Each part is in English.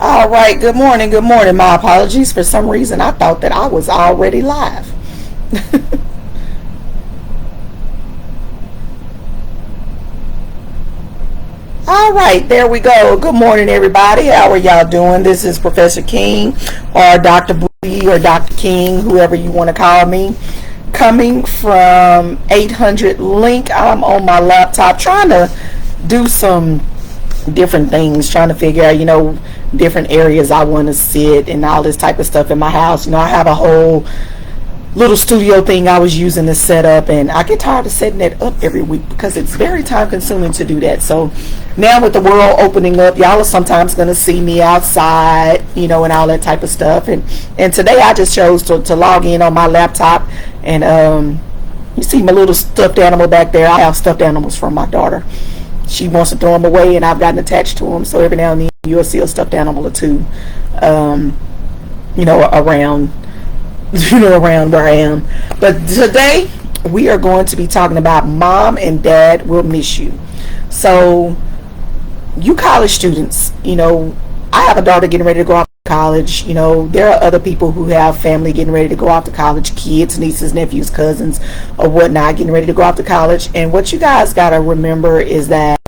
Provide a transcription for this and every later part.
All right, good morning, good morning. My apologies. For some reason, I thought that I was already live. All right, there we go. Good morning, everybody. How are y'all doing? This is Professor King or Dr. Booty or Dr. King, whoever you want to call me. Coming from 800 Link. I'm on my laptop trying to do some different things, trying to figure out, different areas I want to sit and all this type of stuff in my house. I have a whole little studio thing I was using to set up, and I get tired of setting it up every week because it's very time consuming to do that. So now with the world opening up, y'all are sometimes going to see me outside, and all that type of stuff. And today I just chose to log in on my laptop, and you see my little stuffed animal back there. I have stuffed animals from my daughter. She wants to throw them away, and I've gotten attached to them. So every now and then you'll see a stuffed animal or two, around around where I am. But today we are going to be talking about mom and dad will miss you. So you college students, I have a daughter getting ready to go off to college. There are other people who have family getting ready to go off to college, kids, nieces, nephews, cousins, or whatnot getting ready to go off to college. And what you guys got to remember is that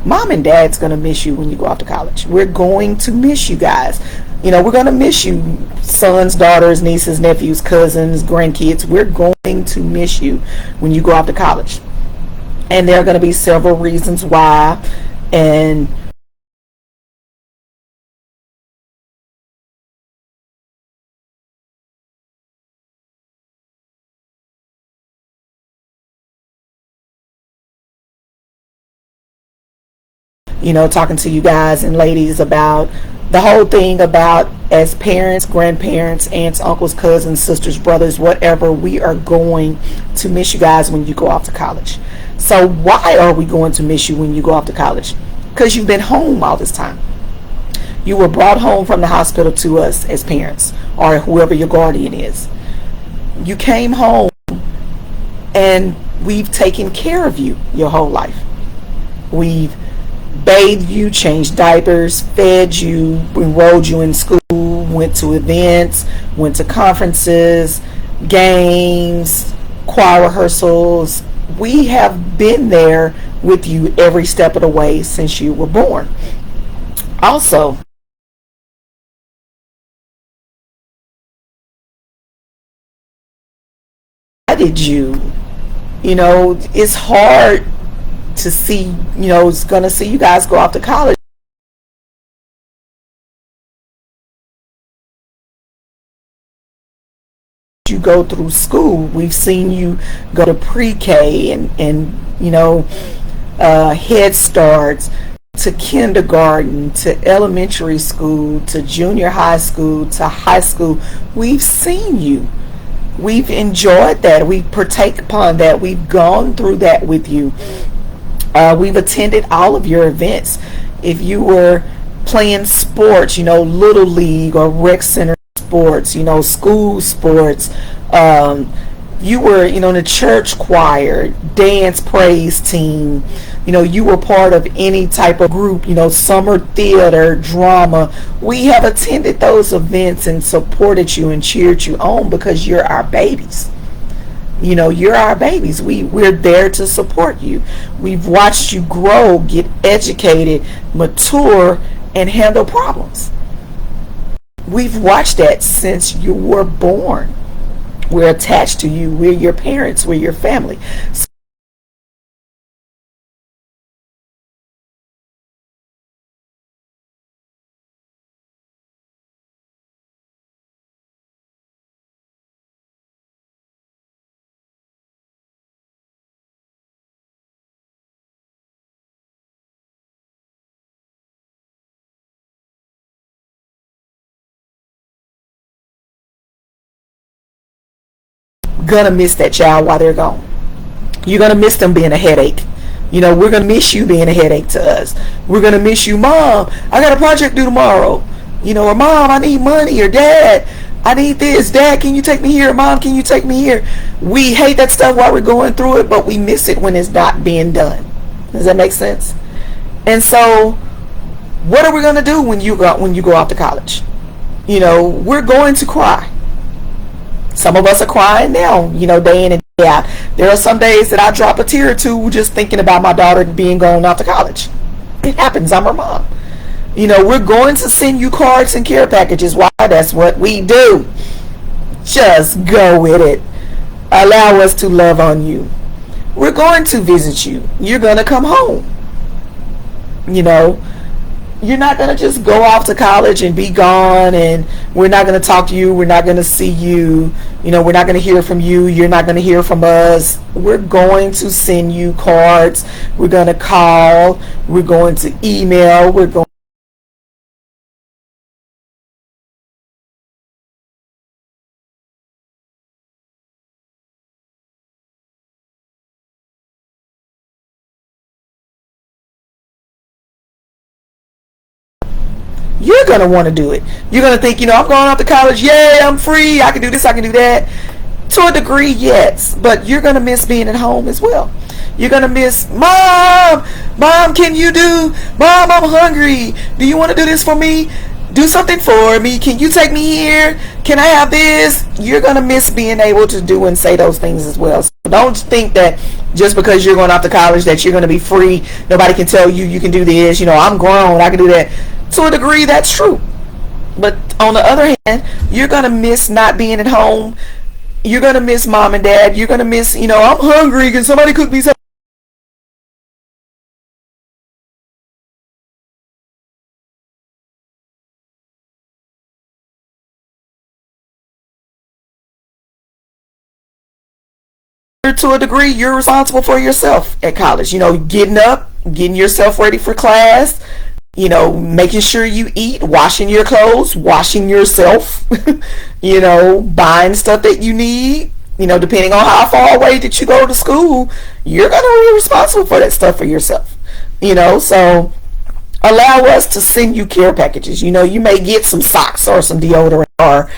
mom and dad's going to miss you when you go off to college. We're going to miss you guys. We're going to miss you, sons, daughters, nieces, nephews, cousins, grandkids. We're going to miss you when you go off to college. And there are going to be several reasons why. And talking to you guys and ladies about the whole thing about, as parents, grandparents, aunts, uncles, cousins, sisters, brothers, whatever, we are going to miss you guys when you go off to college. So why are we going to miss you when you go off to college? Because you've been home all this time. You were brought home from the hospital to us as parents, or whoever your guardian is. You came home and we've taken care of you your whole life. We've bathed you, changed diapers, fed you, enrolled you in school, went to events, went to conferences, games, choir rehearsals. We have been there with you every step of the way since you were born. Also, how did you? It's hard to see, it's going to see you guys go off to college. You go through school. We've seen you go to pre-K and Head Starts, to kindergarten, to elementary school, to junior high school, to high school. We've seen you. We've enjoyed that. We partake upon that. We've gone through that with you. We've attended all of your events. If you were playing sports, Little League or Rec Center sports, school sports, you were, in the church choir, dance praise team, you were part of any type of group, summer theater, drama. We have attended those events and supported you and cheered you on because you're our babies. You're our babies. We're there to support you. We've watched you grow, get educated, mature, and handle problems. We've watched that since you were born. We're attached to you. We're your parents. We're your family. So gonna miss that child while they're gone. You're gonna miss them being a headache. We're gonna miss you being a headache to us. We're gonna miss you, Mom, I got a project due tomorrow. Or Mom, I need money, or Dad, I need this. Dad, can you take me here? Mom, can you take me here? We hate that stuff while we're going through it, but we miss it when it's not being done. Does that make sense? And so What are we going to do when you go off to college? We're going to cry. Some of us are crying now, day in and day out. There are some days that I drop a tear or two just thinking about my daughter being going off to college. It happens. I'm her mom. We're going to send you cards and care packages. Why? That's what we do. Just go with it. Allow us to love on you. We're going to visit you. You're going to come home. You're not going to just go off to college and be gone, and we're not going to talk to you. We're not going to see you. We're not going to hear from you. You're not going to hear from us. We're going to send you cards. We're going to call. We're going to email. You're going to want to do it. You're going to think, I'm going off to college. Yay, I'm free. I can do this. I can do that. To a degree, yes. But you're going to miss being at home as well. You're going to miss, Mom, can you do? Mom, I'm hungry. Do you want to do this for me? Do something for me. Can you take me here? Can I have this? You're going to miss being able to do and say those things as well. So don't think that just because you're going off to college that you're going to be free. Nobody can tell you can do this. I'm grown. I can do that. To a degree, that's true. But on the other hand, you're going to miss not being at home. You're going to miss mom and dad. You're going to miss, I'm hungry. Can somebody cook me something? To a degree, you're responsible for yourself at college. Getting up, getting yourself ready for class, making sure you eat, washing your clothes, washing yourself, buying stuff that you need, depending on how far away that you go to school, you're going to be responsible for that stuff for yourself, so allow us to send you care packages. You may get some socks or some deodorant or,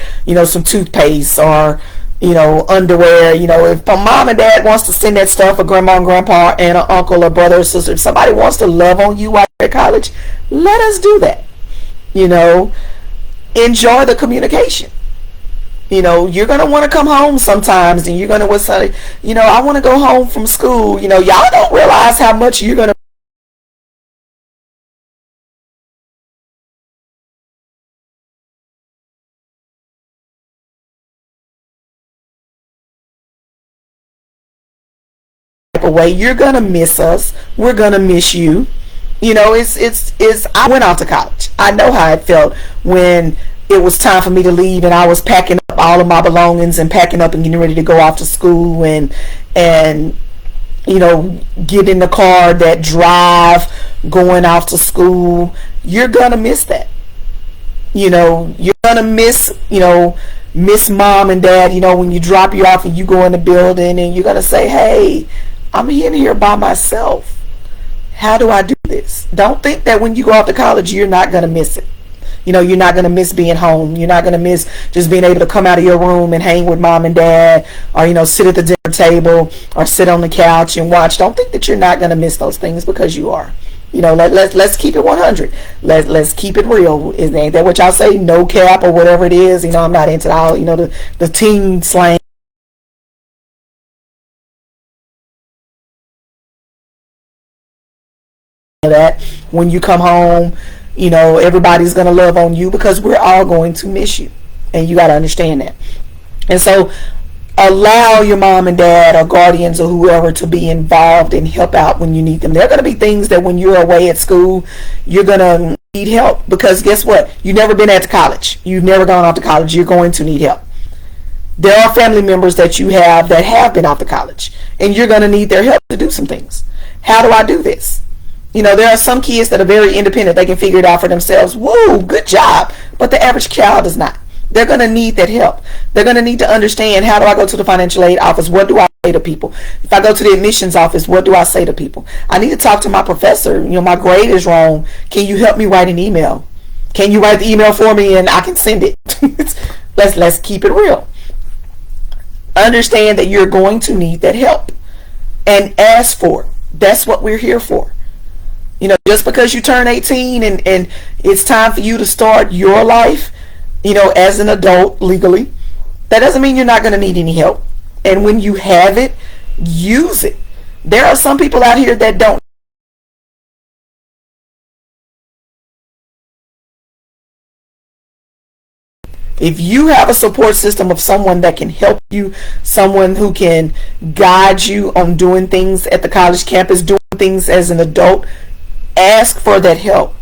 some toothpaste or, underwear. If mom and dad wants to send that stuff, or grandma and grandpa and an uncle or brother or sister, if somebody wants to love on you while you're at college, let us do that. Enjoy the communication. You're going to want to come home sometimes, and you're going to say, I want to go home from school. Y'all don't realize how much you're going to away. You're gonna miss us. We're gonna miss you. It's I went off to college. I know how it felt when it was time for me to leave and I was packing up all of my belongings and packing up and getting ready to go off to school and get in the car, that drive going off to school. You're gonna miss that. You're gonna miss mom and dad, when you drop you off and you go in the building and you're gonna say, hey, I'm in here by myself. How do I do this? Don't think that when you go off to college, you're not going to miss it. You're not going to miss being home. You're not going to miss just being able to come out of your room and hang with mom and dad, or, sit at the dinner table or sit on the couch and watch. Don't think that you're not going to miss those things, because you are. Let's keep it 100. Let's keep it real. Ain't that what y'all say? No cap or whatever it is. I'm not into all, the teen slang. That when you come home, everybody's going to love on you, because we're all going to miss you, and you got to understand that. And so allow your mom and dad or guardians or whoever to be involved and help out when you need them. There are going to be things that when you're away at school, you're going to need help, because guess what? You've never been at college. You've never gone off to college. You're going to need help. There are family members that you have that have been off to college, and you're going to need their help to do some things. How do I do this? There are some kids that are very independent. They can figure it out for themselves. Woo, good job. But the average child does not. They're going to need that help. They're going to need to understand, how do I go to the financial aid office? What do I say to people? If I go to the admissions office, what do I say to people? I need to talk to my professor. My grade is wrong. Can you help me write an email? Can you write the email for me and I can send it? Let's keep it real. Understand that you're going to need that help and ask for it. That's what we're here for. Just because you turn 18 and it's time for you to start your life, as an adult legally, that doesn't mean you're not going to need any help. And when you have it, use it. There are some people out here that don't. If you have a support system of someone that can help you, someone who can guide you on doing things at the college campus, doing things as an adult, ask for that help.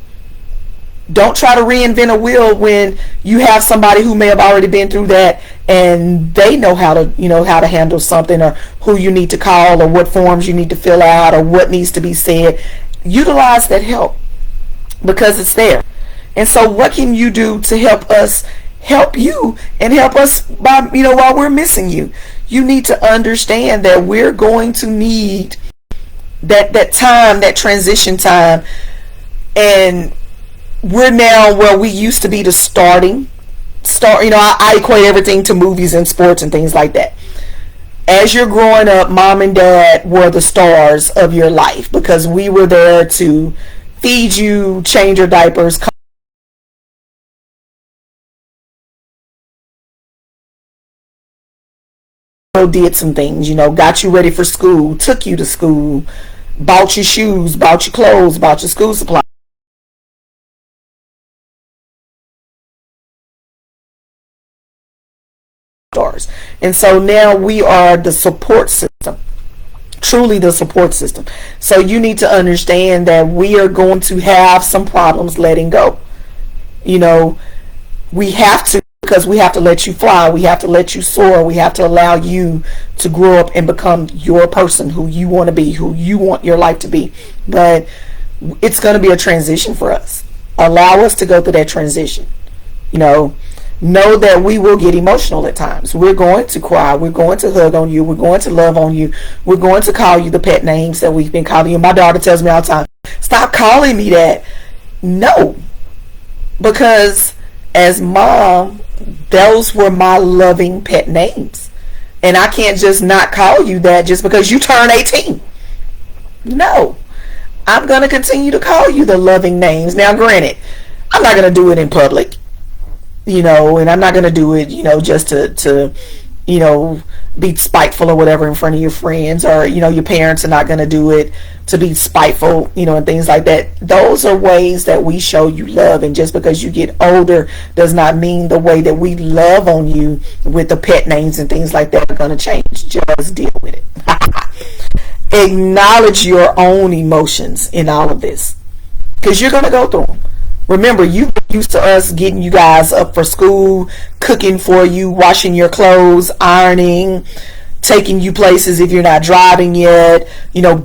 Don't try to reinvent a wheel when you have somebody who may have already been through that and they know how to handle something, or who you need to call, or what forms you need to fill out, or what needs to be said. Utilize that help because it's there. And so what can you do to help you and help us while we're missing you? You need to understand that we're going to need that time, that transition time, and we're now where we used to be the start. I equate everything to movies and sports and things like that. As you're growing up, mom and dad were the stars of your life because we were there to feed you, change your diapers, did some things, got you ready for school, took you to school, bought you shoes, bought you clothes, bought your school supplies. And so now we are the support system, truly the support system. So you need to understand that we are going to have some problems letting go. We have to, because we have to let you fly, we have to let you soar, we have to allow you to grow up and become your person, who you want to be, who you want your life to be. But it's going to be a transition for us. Allow us to go through that transition. Know that we will get emotional at times. We're going to cry. We're going to hug on you. We're going to love on you. We're going to call you the pet names that we've been calling you. My daughter tells me all the time, stop calling me that. No, because as mom, those were my loving pet names. And I can't just not call you that just because you turn 18. No, I'm going to continue to call you the loving names. Now, granted, I'm not going to do it in public. And I'm not going to do it, just to be spiteful or whatever in front of your friends, or, your parents are not going to do it to be spiteful, and things like that. Those are ways that we show you love. And just because you get older does not mean the way that we love on you with the pet names and things like that are going to change. Just deal with it. Acknowledge your own emotions in all of this, because you're going to go through them. Remember, you've been used to us getting you guys up for school, cooking for you, washing your clothes, ironing, taking you places if you're not driving yet,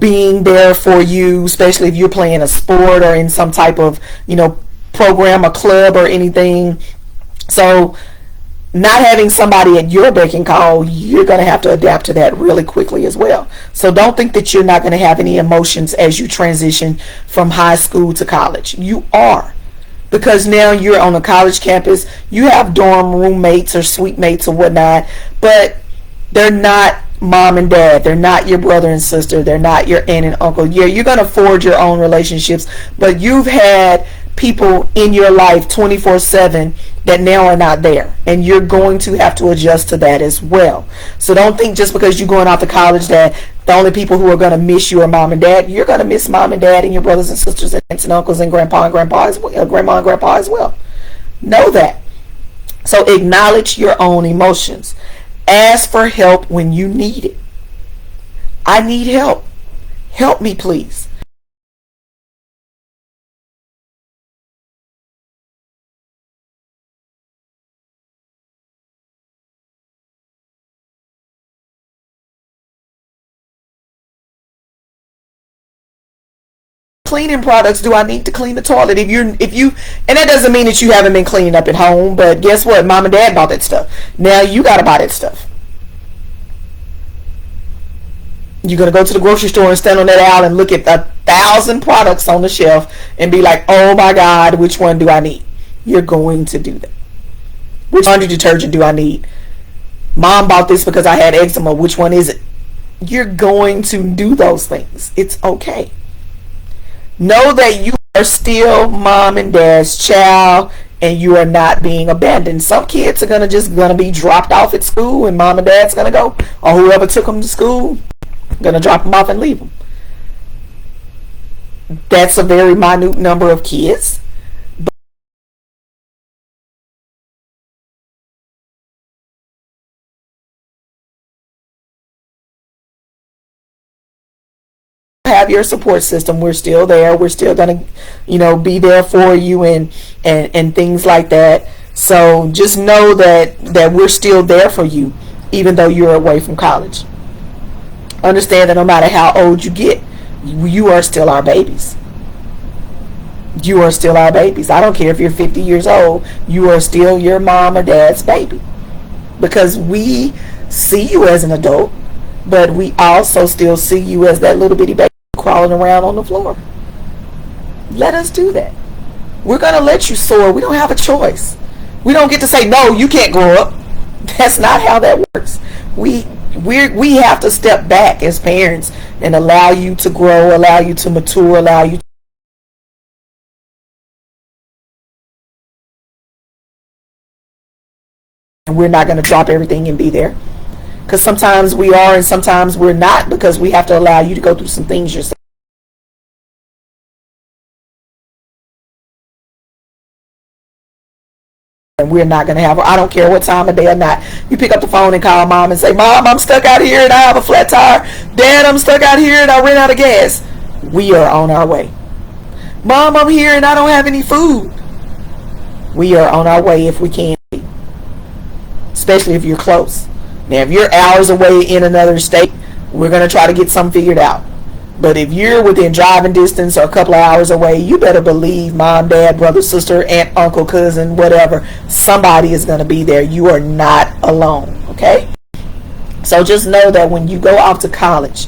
being there for you, especially if you're playing a sport or in some type of, program or club or anything. So not having somebody at your beck and call, you're going to have to adapt to that really quickly as well. So don't think that you're not going to have any emotions as you transition from high school to college. You are. Because now you're on a college campus, you have dorm roommates or suite mates or whatnot, but they're not mom and dad. They're not your brother and sister. They're not your aunt and uncle. Yeah, you're going to forge your own relationships, but you've had people in your life 24/7 that now are not there, and you're going to have to adjust to that as well. So don't think just because you're going off to college that the only people who are going to miss you are mom and dad. You're going to miss mom and dad and your brothers and sisters and aunts and uncles and grandma and grandpa as well, grandma and grandpa as well. Know that. So acknowledge your own emotions. Ask for help when you need it. I need help. Help me, please. Cleaning products do I need to clean the toilet? If you and that doesn't mean that you haven't been cleaning up at home, but guess what? Mom and dad bought that stuff. Now you gotta buy that stuff. You're gonna go to the grocery store and stand on that aisle and look at 1,000 products on the shelf and be like, oh my God, which one do I need? You're going to do that. Which laundry detergent do I need? Mom bought this because I had eczema. Which one is it? You're going to do those things. It's okay. Know that you are still mom and dad's child, and you are not being abandoned. Some kids are gonna be dropped off at school, and mom and dad's gonna go, or whoever took them to school, gonna drop them off and leave them. That's a very minute number of kids. Have your support system. We're still there. We're still gonna, be there for you, and things like that. So just know that we're still there for you, even though you're away from college. Understand that no matter how old you get, you are still our babies. You are still our babies. I don't care if you're 50 years old. You are still your mom or dad's baby, because we see you as an adult, but we also still see you as that little bitty baby crawling around on the floor. Let us do that. We're going to let you soar. We don't have a choice. We don't get to say, no, you can't grow up. That's not how that works. We have to step back as parents and allow you to grow, allow you to mature, allow you. And we're not going to drop everything and be there. Because sometimes we are and sometimes we're not, because we have to allow you to go through some things yourself. And we're not going to have, I don't care what time of day or not, you pick up the phone and call mom and say, Mom, I'm stuck out here and I have a flat tire. Dad, I'm stuck out here and I ran out of gas. We are on our way. Mom, I'm here and I don't have any food. We are on our way if we can be. Especially if you're close. Now, if you're hours away in another state, we're going to try to get something figured out. But if you're within driving distance or a couple of hours away, you better believe mom, dad, brother, sister, aunt, uncle, cousin, whatever, somebody is going to be there. You are not alone, okay? So just know that when you go off to college,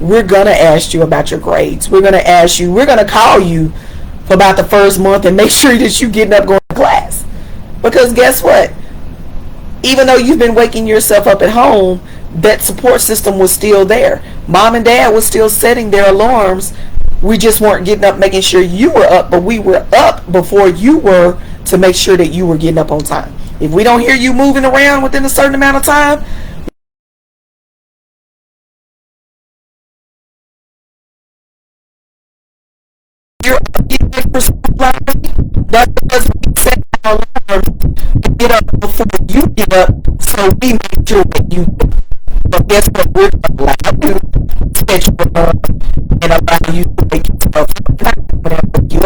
we're going to ask you about your grades. We're going to call you for about the first month and make sure that you're getting up going to class. Because guess what? Even though you've been waking yourself up at home, that support system was still there. Mom and dad was still setting their alarms. We just weren't getting up making sure you were up, but we were up before you were, to make sure that you were getting up on time. If we don't hear you moving around within a certain amount of time, you're getting up for school. That's because we set our alarms to get up before you get up, so we make sure that you get up. But guess what? We're going to allow you to set your alarm and allow you to wake yourself up. If you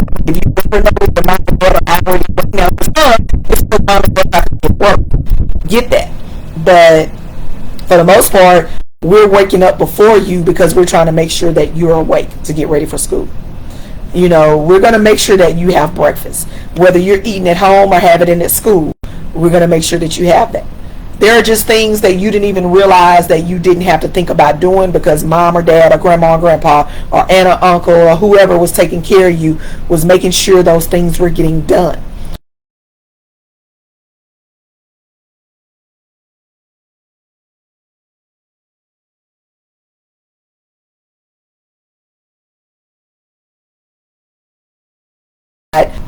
ever know the mom and dad are already waking out the sun, it's the mom and dad have to get work. Get that. But for the most part, we're waking up before you because we're trying to make sure that you're awake to get ready for school. We're going to make sure that you have breakfast. Whether you're eating at home or have it in at school, we're going to make sure that you have that. There are just things that you didn't even realize that you didn't have to think about doing because mom or dad or grandma or grandpa or aunt or uncle or whoever was taking care of you was making sure those things were getting done.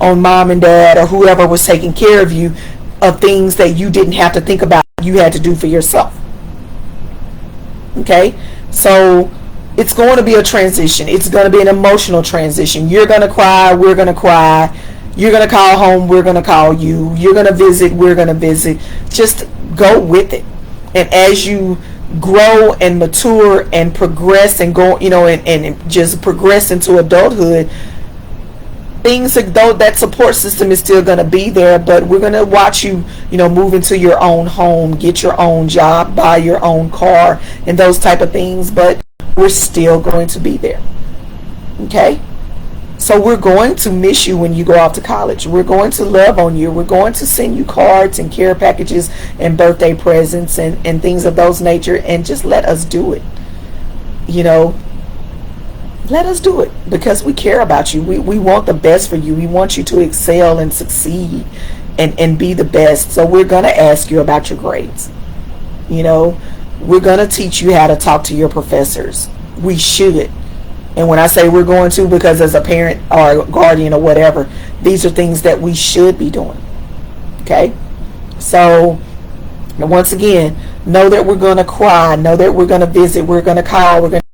On mom and dad or whoever was taking care of you, of things that you didn't have to think about, you had to do for yourself. Okay? So it's going to be a transition. It's going to be an emotional transition. You're going to cry, we're going to cry. You're going to call home, we're going to call you. You're going to visit, we're going to visit. Just go with it. And as you grow and mature and progress and go, and just progress into adulthood, things, though that support system is still going to be there, but we're going to watch you, move into your own home, get your own job, buy your own car, and those type of things, but we're still going to be there. Okay? So we're going to miss you when you go off to college. We're going to love on you. We're going to send you cards and care packages and birthday presents and things of those nature, and just let us do it. Let us do it because we care about you. We want the best for you. We want you to excel and succeed and be the best. So we're going to ask you about your grades. We're going to teach you how to talk to your professors. We should. And when I say we're going to, because as a parent or a guardian or whatever, these are things that we should be doing. Okay? So, once again, know that we're going to cry, know that we're going to visit, we're going to call, we're going to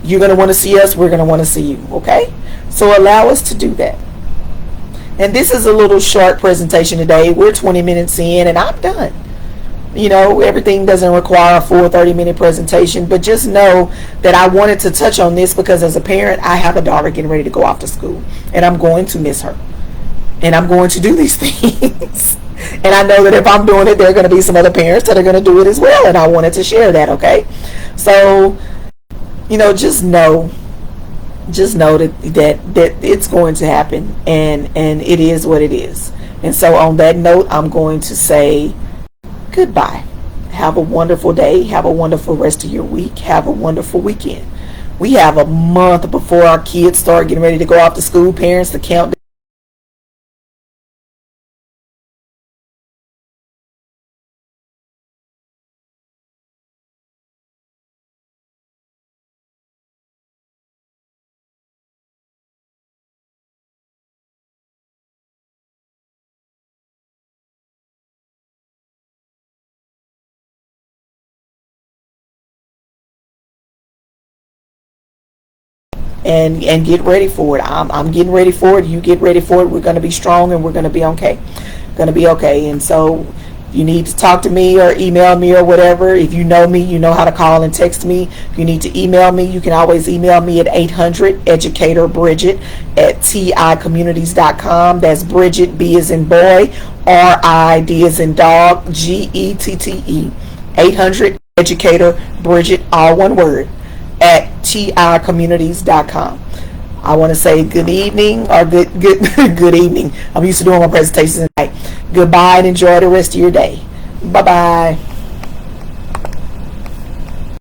you're going to want to see us, we're going to want to see you. Okay? So allow us to do that. And this is a little short presentation today. We're 20 minutes in and I'm done. You know, everything doesn't require a full 30-minute presentation, but just know that I wanted to touch on this because as a parent, I have a daughter getting ready to go off to school, and I'm going to miss her. And I'm going to do these things. And I know that if I'm doing it, there are going to be some other parents that are going to do it as well, and I wanted to share that, okay? So, you know, just know that it's going to happen, and it is what it is. And so on that note, I'm going to say goodbye. Have a wonderful day. Have a wonderful rest of your week. Have a wonderful weekend. We have a month before our kids start getting ready to go off to school. Parents, the countdown. And get ready for it. I'm getting ready for it. You get ready for it. We're going to be strong and we're going to be okay. Going to be okay. And so if you need to talk to me or email me or whatever, if you know me, you know how to call and text me. If you need to email me, you can always email me at 800-EDUCATOR-BRIDGET@TICommunities.com. That's Bridget, B as in boy, R-I-D as in dog, G-E-T-T-E. 800-EDUCATOR-BRIDGET, all one word, at TICommunities.com. I want to say good evening or good evening. I'm used to doing my presentations at night. Goodbye and enjoy the rest of your day. Bye-bye.